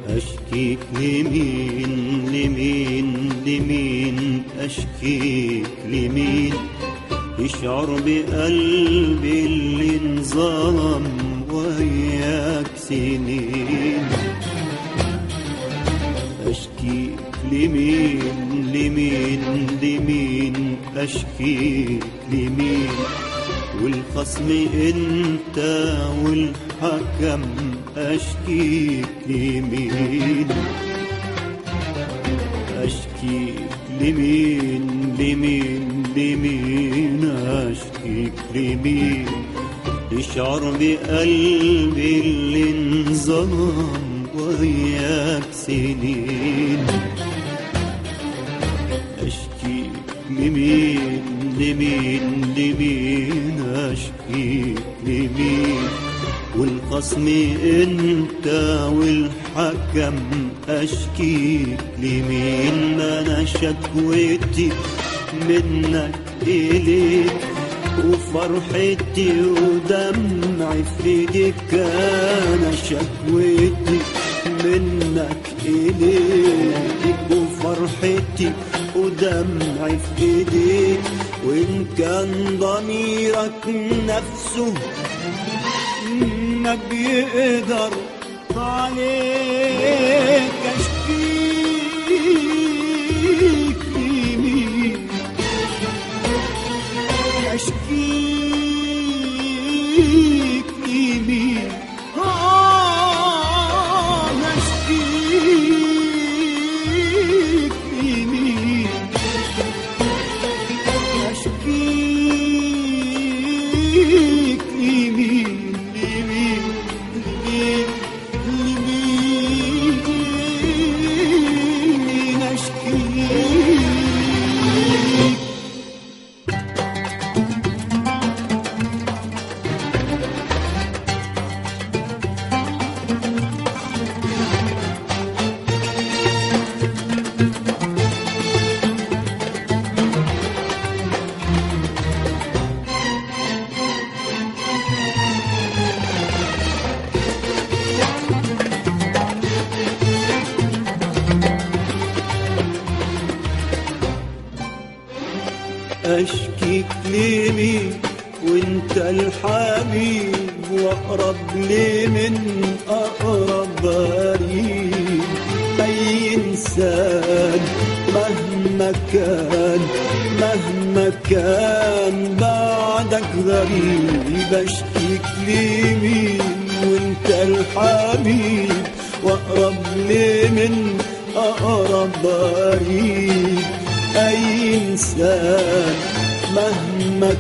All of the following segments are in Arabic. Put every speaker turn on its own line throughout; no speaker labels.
أشكيك لمين لمين لمين، أشكيك لمين يشعر بقلبي اللي انظلم وياك سنين. أشكيك لمين لمين لمين، أشكيك لمين والخصم انت والحكم، أشكيك لمين. أشكيك لمين لمين لمين، أشكيك لمين يشعر بقلبي اللي انظلم وياك سنين. أشكيك لمين لمين لمين، أشكيك لمين والخصم انت والحكم، أشكيك لمين. ما انا شكوتي منك إليك وفرحتي ودمعي في ايديك، انا شكوتي منك إليك وفرحتي ودمعي في ايديك. وإن كان ضميرك نفسه ما بيقدر عليك، أشكيك لمين، أشكيك لمين، أشكيك لمين، أشكيك لمين. أشكيك لمين وانت الحبيب واقرب لي من اقرب قريب. اي انسان مهما كان بعدك غريب. أشكيك لمين وانت الحبيب واقرب لي من اقرب قريب. أي إنسان مهما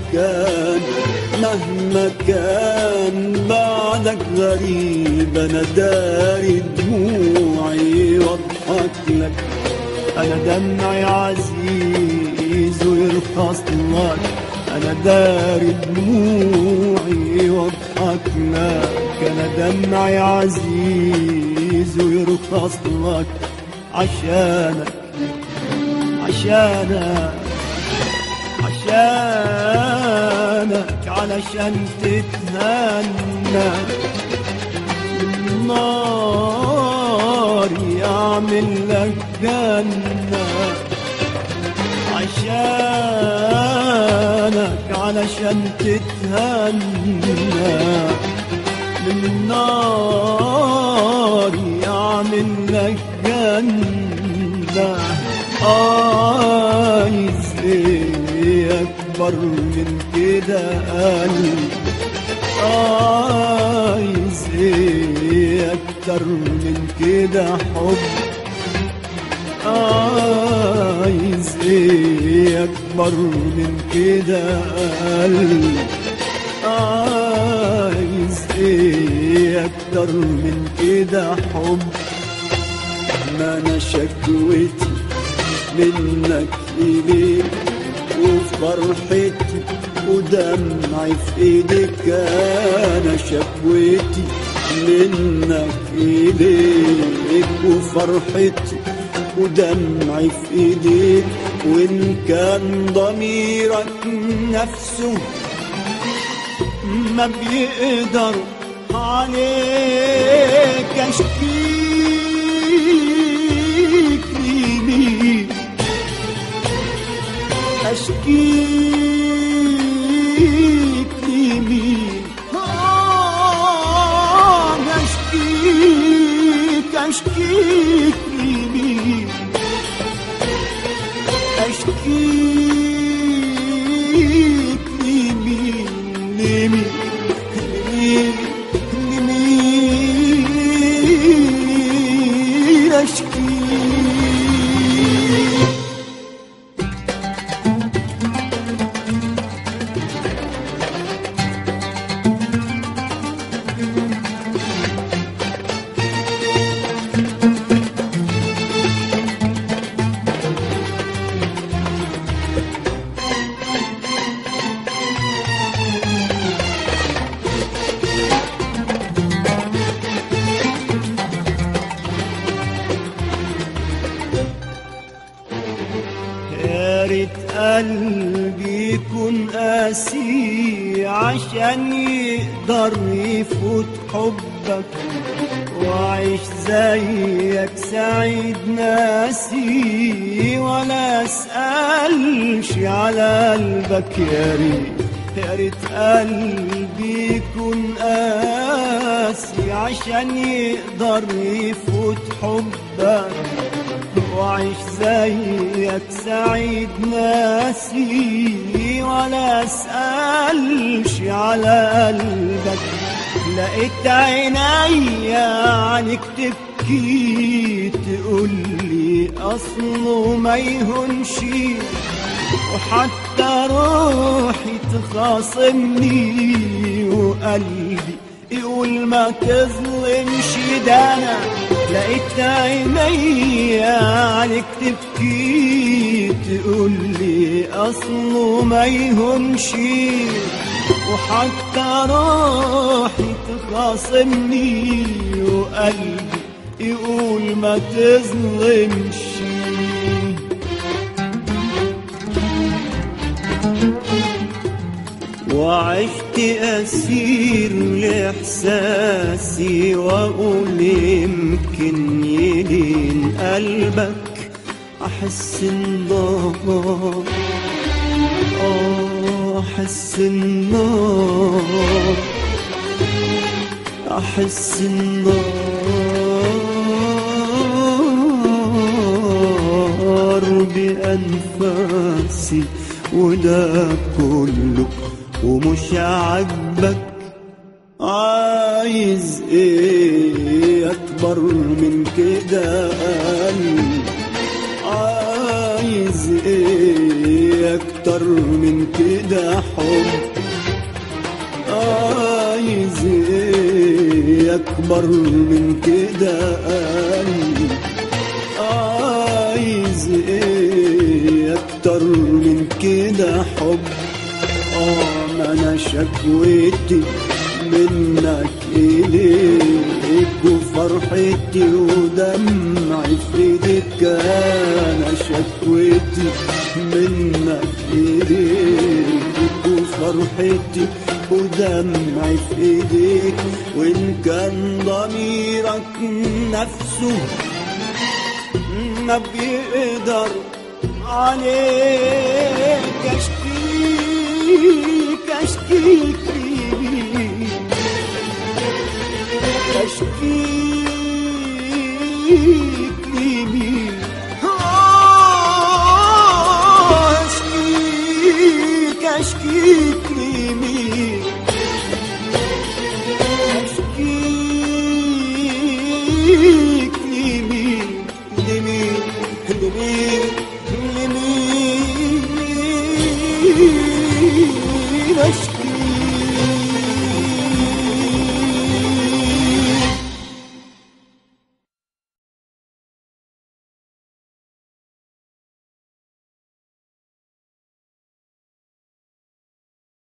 كان بعدك غريب. أنا داري دموعي واضحك لك، أنا دمعي عزيز ويرخص لك. أنا داري دموعي واضحك لك، أنا دمعي عزيز ويرخص لك. عشانك عشانك عشانك علشان تتهنى النار يعمل لك جنة عشانك علشان تتهنى النار يعمل لك جنة عايز ايه اكبر من كده قلب عايز ايه اكتر من كده حب عايز ايه اكبر من كده قلب عايز ايه اكتر من كده حب ما انا شكوتي منك إليك وفرحتي ودمعي في ايدك انا شكوتي منك إليك وفرحتي ودمعي في ايديك وان كان ضميرك نفسه ما بيقدر عليك اشكيك لمين اشكيك لمين اشكيك لمين اشكيك لمين لمين لمين اشكيك يا ريت قلبي يكون قاسي عشان يقدر يفوت حبك وعيش زيك سعيد ناسي ولا اسألش على قلبك يا ريت قلبي يكون قاسي عشان يقدر يفوت حبك وعيش زيك سعيد ناسي ولا اسألش على قلبك لقيت عينيا عنك تبكي تقولي اصله ما يهونش وحتى روحي تخاصمني وقلبي يقول ما تظلمش ده انا لقيت عينيا عليك تبكي تقولي اصله ما يهونش وحتى روحي تخاصمني وقلبي يقول ما تظلمش وعشت أسير لإحساسي وأقول يمكن يلين قلبك أحس النار أحس النار أحس النار بأنفاسي وده كله ومش عاجبك عايز ايه اكبر من كده عايز ايه اكتر من كده حب عايز ايه اكبر من كده عايز ايه اكتر من كده حب ما انا شكوتي منك إليك وفرحتي ودمعي في ايدك انا شكوتي منك إليك وفرحتي ودمعي في ايديك، وان كان ضميرك نفسه ما بيقدر عليك، اشكيك اشكيك لمين، اشكيك لمين، اشكيك اشكيك لمين، اشكيك لمين، لمين لمين لمين اشكيك